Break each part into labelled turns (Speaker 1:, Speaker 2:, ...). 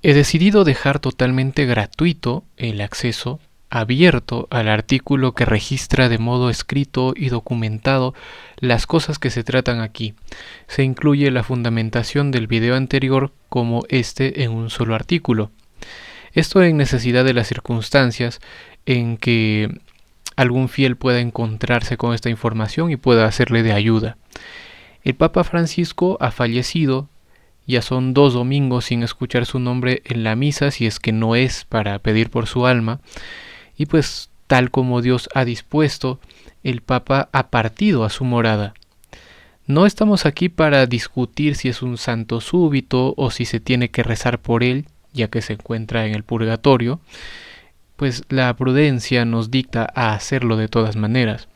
Speaker 1: He decidido dejar totalmente gratuito el acceso abierto al artículo que registra de modo escrito y documentado las cosas que se tratan aquí. Se incluye la fundamentación del video anterior como este en un solo artículo. Esto en necesidad de las circunstancias en que algún fiel pueda encontrarse con esta información y pueda hacerle de ayuda. El Papa Francisco ha fallecido. Ya son 2 domingos sin escuchar su nombre en la misa, si es que no es para pedir por su alma. Y pues, tal como Dios ha dispuesto, el Papa ha partido a su morada. No estamos aquí para discutir si es un santo súbito o si se tiene que rezar por él, ya que se encuentra en el purgatorio, pues la prudencia nos dicta a hacerlo de todas maneras.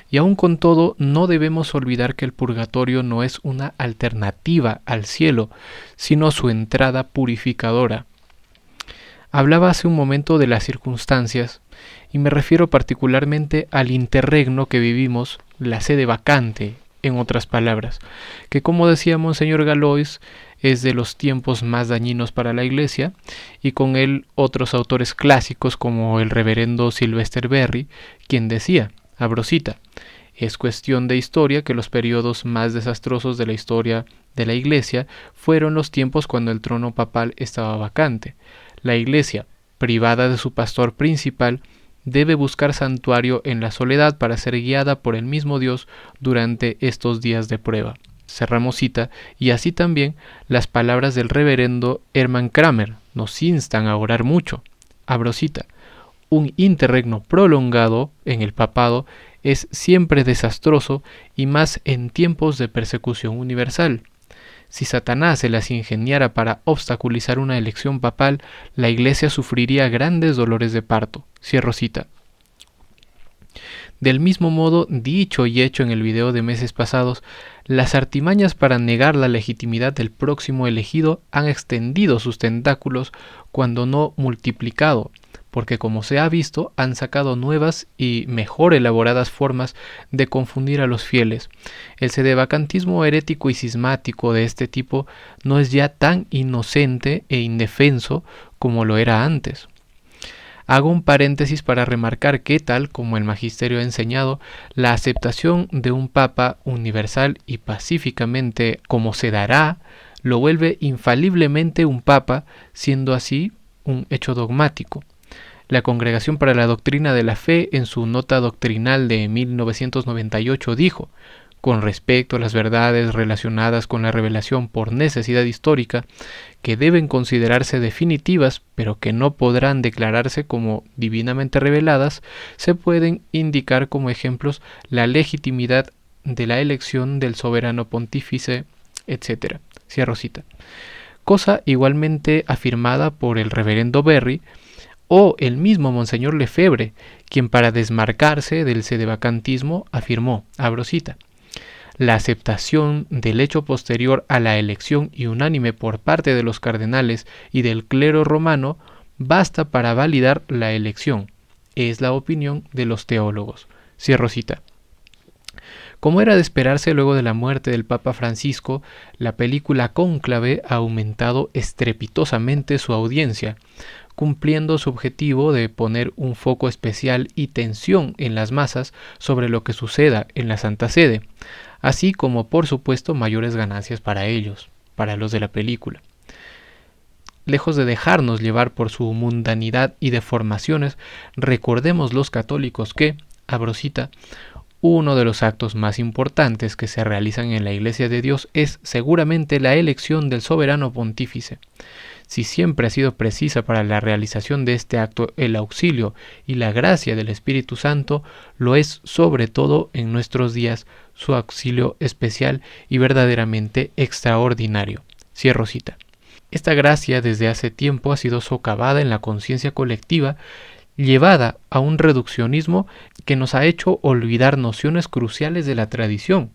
Speaker 1: Y aun con todo, no debemos olvidar que el purgatorio no es una alternativa al cielo, sino su entrada purificadora. Hablaba hace un momento de las circunstancias, y me refiero particularmente al interregno que vivimos, la sede vacante, en otras palabras, que como decía Monseñor Galois, es de los tiempos más dañinos para la Iglesia, y con él otros autores clásicos como el reverendo Sylvester Berry, quien decía, abro cita, es cuestión de historia que los periodos más desastrosos de la historia de la Iglesia fueron los tiempos cuando el trono papal estaba vacante. La Iglesia, privada de su pastor principal, debe buscar santuario en la soledad para ser guiada por el mismo Dios durante estos días de prueba. Cerramos cita, y así también las palabras del reverendo Hermann Kramer nos instan a orar mucho. Abro cita. Un interregno prolongado en el papado es siempre desastroso y más en tiempos de persecución universal. Si Satanás se las ingeniara para obstaculizar una elección papal, la Iglesia sufriría grandes dolores de parto. Cierro cita. Del mismo modo, dicho y hecho en el video de meses pasados, las artimañas para negar la legitimidad del próximo elegido han extendido sus tentáculos cuando no multiplicado, porque como se ha visto, han sacado nuevas y mejor elaboradas formas de confundir a los fieles. El sedevacantismo herético y cismático de este tipo no es ya tan inocente e indefenso como lo era antes. Hago un paréntesis para remarcar que, tal como el magisterio ha enseñado, la aceptación de un papa universal y pacíficamente como se dará, lo vuelve infaliblemente un papa, siendo así un hecho dogmático. La Congregación para la Doctrina de la Fe, en su nota doctrinal de 1998, dijo, con respecto a las verdades relacionadas con la revelación por necesidad histórica, que deben considerarse definitivas, pero que no podrán declararse como divinamente reveladas, se pueden indicar como ejemplos la legitimidad de la elección del soberano pontífice, etc. Cierro cita. Cosa igualmente afirmada por el reverendo Berry, o el mismo Monseñor Lefebvre, quien para desmarcarse del sedevacantismo afirmó, abro cita, la aceptación del hecho posterior a la elección y unánime por parte de los cardenales y del clero romano basta para validar la elección. Es la opinión de los teólogos. Cierro cita. Como era de esperarse luego de la muerte del Papa Francisco, la película Cónclave ha aumentado estrepitosamente su audiencia, cumpliendo su objetivo de poner un foco especial y tensión en las masas sobre lo que suceda en la Santa Sede, así como por supuesto mayores ganancias para ellos, para los de la película. Lejos de dejarnos llevar por su mundanidad y deformaciones, recordemos los católicos que, abro cita, uno de los actos más importantes que se realizan en la Iglesia de Dios es seguramente la elección del soberano pontífice. Si siempre ha sido precisa para la realización de este acto el auxilio y la gracia del Espíritu Santo, lo es sobre todo en nuestros días su auxilio especial y verdaderamente extraordinario. Cierro cita. Esta gracia desde hace tiempo ha sido socavada en la conciencia colectiva, llevada a un reduccionismo que nos ha hecho olvidar nociones cruciales de la tradición.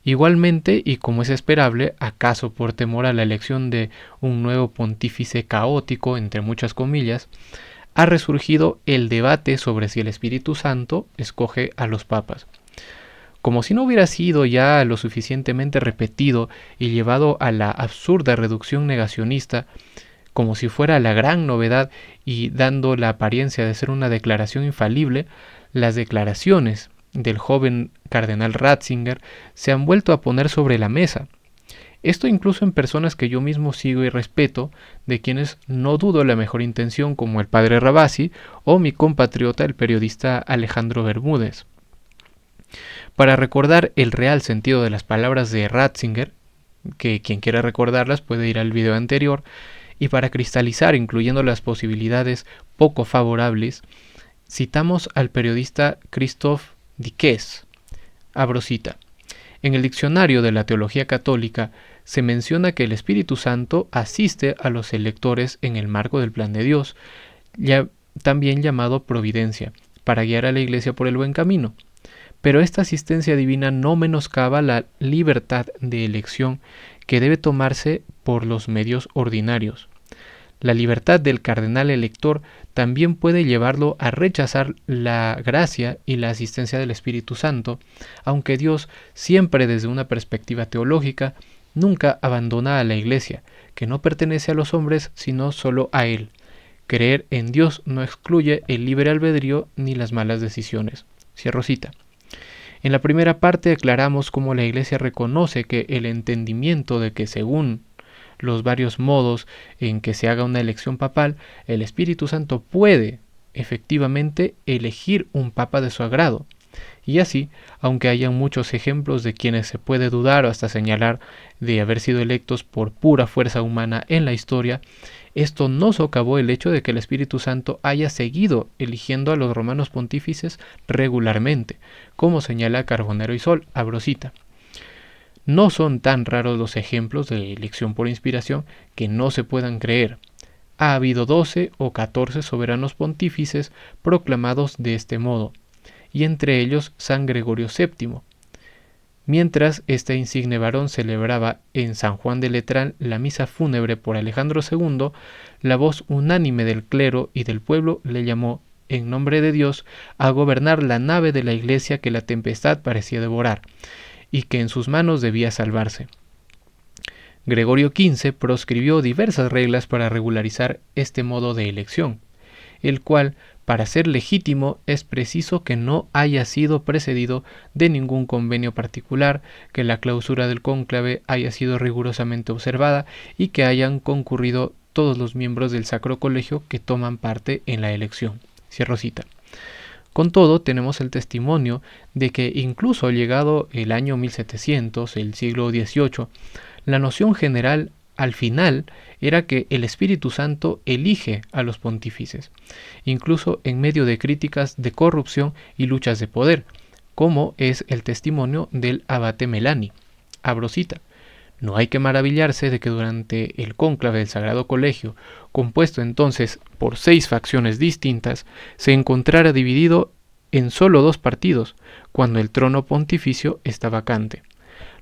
Speaker 1: Igualmente, y como es esperable, acaso por temor a la elección de un nuevo pontífice caótico, entre muchas comillas, ha resurgido el debate sobre si el Espíritu Santo escoge a los papas. Como si no hubiera sido ya lo suficientemente repetido y llevado a la absurda reducción negacionista, como si fuera la gran novedad y dando la apariencia de ser una declaración infalible, las declaraciones del joven cardenal Ratzinger se han vuelto a poner sobre la mesa. Esto incluso en personas que yo mismo sigo y respeto, de quienes no dudo la mejor intención, como el padre Ravasi o mi compatriota el periodista Alejandro Bermúdez. Para recordar el real sentido de las palabras de Ratzinger, que quien quiera recordarlas puede ir al video anterior, y para cristalizar, incluyendo las posibilidades poco favorables, citamos al periodista Christophe Dickès. Abro cita. En el diccionario de la teología católica se menciona que el Espíritu Santo asiste a los electores en el marco del plan de Dios, ya también llamado providencia, para guiar a la Iglesia por el buen camino. Pero esta asistencia divina no menoscaba la libertad de elección que debe tomarse por los medios ordinarios. La libertad del cardenal elector también puede llevarlo a rechazar la gracia y la asistencia del Espíritu Santo, aunque Dios, siempre desde una perspectiva teológica, nunca abandona a la Iglesia, que no pertenece a los hombres sino solo a Él. Creer en Dios no excluye el libre albedrío ni las malas decisiones. Cierro cita. En la primera parte aclaramos cómo la Iglesia reconoce que el entendimiento de que según los varios modos en que se haga una elección papal, el Espíritu Santo puede efectivamente elegir un papa de su agrado. Y así, aunque haya muchos ejemplos de quienes se puede dudar o hasta señalar de haber sido electos por pura fuerza humana en la historia, esto no socavó el hecho de que el Espíritu Santo haya seguido eligiendo a los romanos pontífices regularmente, como señala Carbonero y Sol, abro cita. No son tan raros los ejemplos de elección por inspiración que no se puedan creer. Ha habido 12 o 14 soberanos pontífices proclamados de este modo, y entre ellos San Gregorio VII. Mientras este insigne varón celebraba en San Juan de Letrán la misa fúnebre por Alejandro II, la voz unánime del clero y del pueblo le llamó, en nombre de Dios, a gobernar la nave de la Iglesia que la tempestad parecía devorar, y que en sus manos debía salvarse. Gregorio XV proscribió diversas reglas para regularizar este modo de elección, el cual, para ser legítimo, es preciso que no haya sido precedido de ningún convenio particular, que la clausura del cónclave haya sido rigurosamente observada y que hayan concurrido todos los miembros del Sacro Colegio que toman parte en la elección. Cierro cita. Con todo, tenemos el testimonio de que incluso llegado el año 1700, el siglo XVIII, la noción general al final era que el Espíritu Santo elige a los pontífices, incluso en medio de críticas de corrupción y luchas de poder, como es el testimonio del abate Melani. Abro cita. No hay que maravillarse de que durante el cónclave del Sagrado Colegio, compuesto entonces por 6 facciones distintas, se encontrara dividido en solo 2 partidos, cuando el trono pontificio está vacante.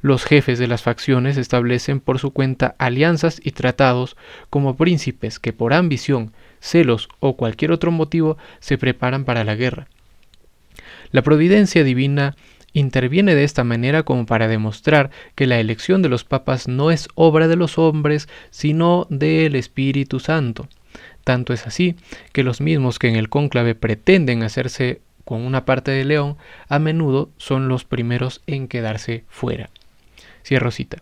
Speaker 1: Los jefes de las facciones establecen por su cuenta alianzas y tratados como príncipes que por ambición, celos o cualquier otro motivo se preparan para la guerra. La providencia divina interviene de esta manera como para demostrar que la elección de los papas no es obra de los hombres, sino del Espíritu Santo. Tanto es así que los mismos que en el cónclave pretenden hacerse con una parte de León, a menudo son los primeros en quedarse fuera. Cierro cita.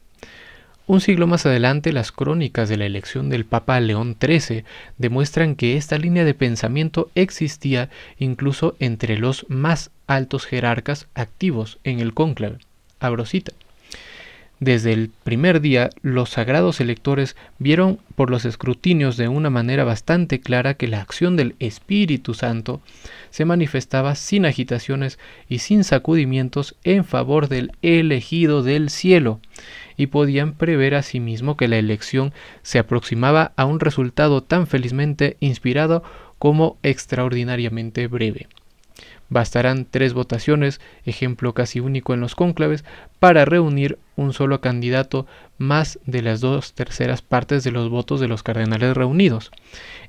Speaker 1: Un siglo más adelante, las crónicas de la elección del Papa León XIII demuestran que esta línea de pensamiento existía incluso entre los más altos jerarcas activos en el cónclave. Abro cita. Desde el primer día, los sagrados electores vieron por los escrutinios de una manera bastante clara que la acción del Espíritu Santo se manifestaba sin agitaciones y sin sacudimientos en favor del elegido del cielo, y podían prever asimismo que la elección se aproximaba a un resultado tan felizmente inspirado como extraordinariamente breve. Bastarán 3 votaciones, ejemplo casi único en los cónclaves, para reunir un solo candidato más de las 2/3 partes de los votos de los cardenales reunidos.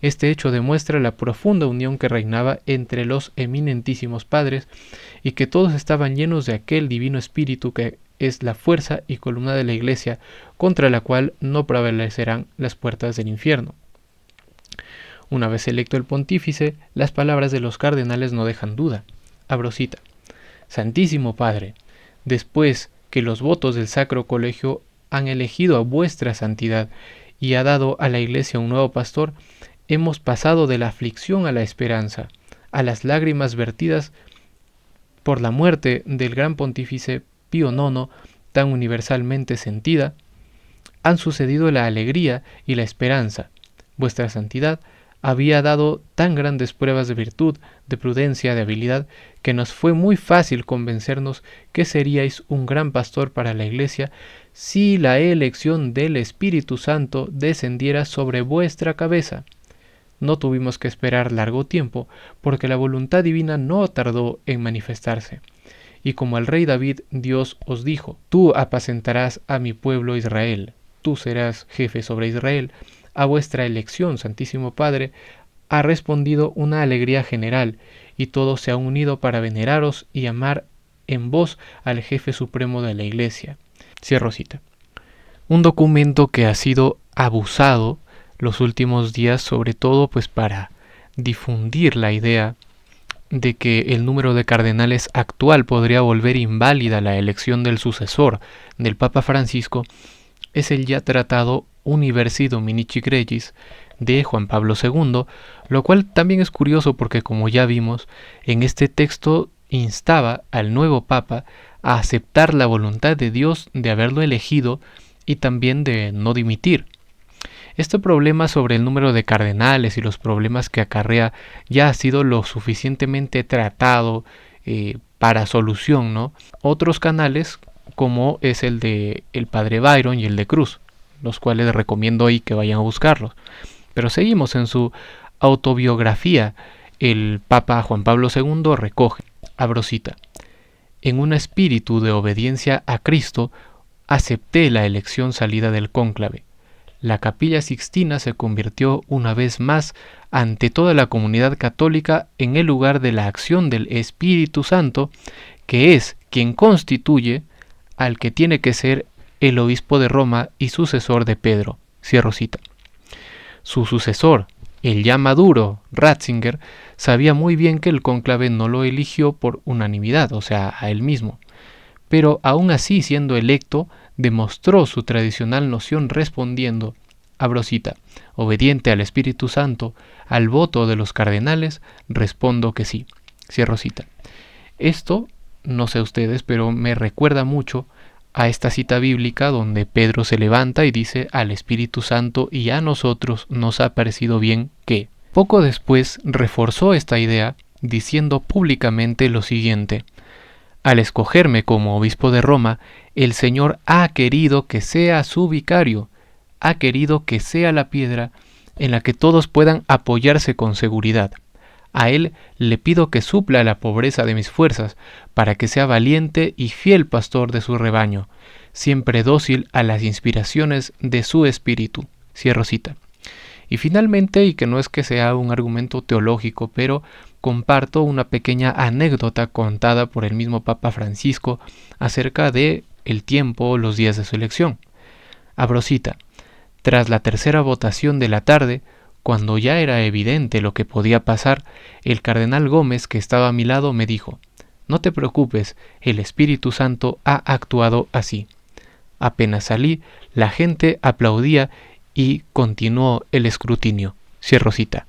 Speaker 1: Este hecho demuestra la profunda unión que reinaba entre los eminentísimos padres y que todos estaban llenos de aquel divino espíritu que es la fuerza y columna de la Iglesia, contra la cual no prevalecerán las puertas del infierno. Una vez electo el pontífice, las palabras de los cardenales no dejan duda. Abro cita. Santísimo Padre, después que los votos del Sacro Colegio han elegido a vuestra santidad y ha dado a la Iglesia un nuevo pastor, hemos pasado de la aflicción a la esperanza, a las lágrimas vertidas por la muerte del gran pontífice Pío IX, tan universalmente sentida, han sucedido la alegría y la esperanza. Vuestra santidad había dado tan grandes pruebas de virtud, de prudencia, de habilidad, que nos fue muy fácil convencernos que seríais un gran pastor para la Iglesia si la elección del Espíritu Santo descendiera sobre vuestra cabeza. No tuvimos que esperar largo tiempo, porque la voluntad divina no tardó en manifestarse. Y como al rey David, Dios os dijo, tú apacentarás a mi pueblo Israel, tú serás jefe sobre Israel. A vuestra elección, Santísimo Padre, ha respondido una alegría general, y todos se han unido para veneraros y amar en vos al jefe supremo de la Iglesia. Cierro cita. Un documento que ha sido abusado los últimos días, sobre todo pues para difundir la idea de que el número de cardenales actual podría volver inválida la elección del sucesor del Papa Francisco, es el ya tratado Universi Dominici Gregis de Juan Pablo II, lo cual también es curioso porque, como ya vimos, en este texto instaba al nuevo Papa a aceptar la voluntad de Dios de haberlo elegido y también de no dimitir. Este problema sobre el número de cardenales y los problemas que acarrea ya ha sido lo suficientemente tratado para solución, ¿no? Otros canales, como es el de el Padre Byron y el de Cruz, los cuales recomiendo ahí que vayan a buscarlos. Pero seguimos en su autobiografía. El Papa Juan Pablo II recoge, abro cita, en un espíritu de obediencia a Cristo, acepté la elección salida del cónclave. La Capilla Sixtina se convirtió una vez más ante toda la comunidad católica en el lugar de la acción del Espíritu Santo, que es quien constituye al que tiene que ser el obispo de Roma y sucesor de Pedro. Cierro cita. Su sucesor, el ya maduro Ratzinger, sabía muy bien que el cónclave no lo eligió por unanimidad, o sea, a él mismo. Pero aún así, siendo electo, demostró su tradicional noción respondiendo, abro cita, obediente al Espíritu Santo, al voto de los cardenales, respondo que sí. Cierro cita. Esto, no sé ustedes, pero me recuerda mucho a esta cita bíblica donde Pedro se levanta y dice al Espíritu Santo y a nosotros nos ha parecido bien que. Poco después reforzó esta idea diciendo públicamente lo siguiente: al escogerme como obispo de Roma, el Señor ha querido que sea su vicario, ha querido que sea la piedra en la que todos puedan apoyarse con seguridad. A Él le pido que supla la pobreza de mis fuerzas, para que sea valiente y fiel pastor de su rebaño, siempre dócil a las inspiraciones de su espíritu. Cierro cita. Y finalmente, y que no es que sea un argumento teológico, pero comparto una pequeña anécdota contada por el mismo Papa Francisco acerca de el tiempo, los días de su elección. Abro cita. Tras la tercera votación de la tarde, cuando ya era evidente lo que podía pasar, el cardenal Gómez, que estaba a mi lado, me dijo: no te preocupes, el Espíritu Santo ha actuado así. Apenas salí, la gente aplaudía y continuó el escrutinio. Cierro cita.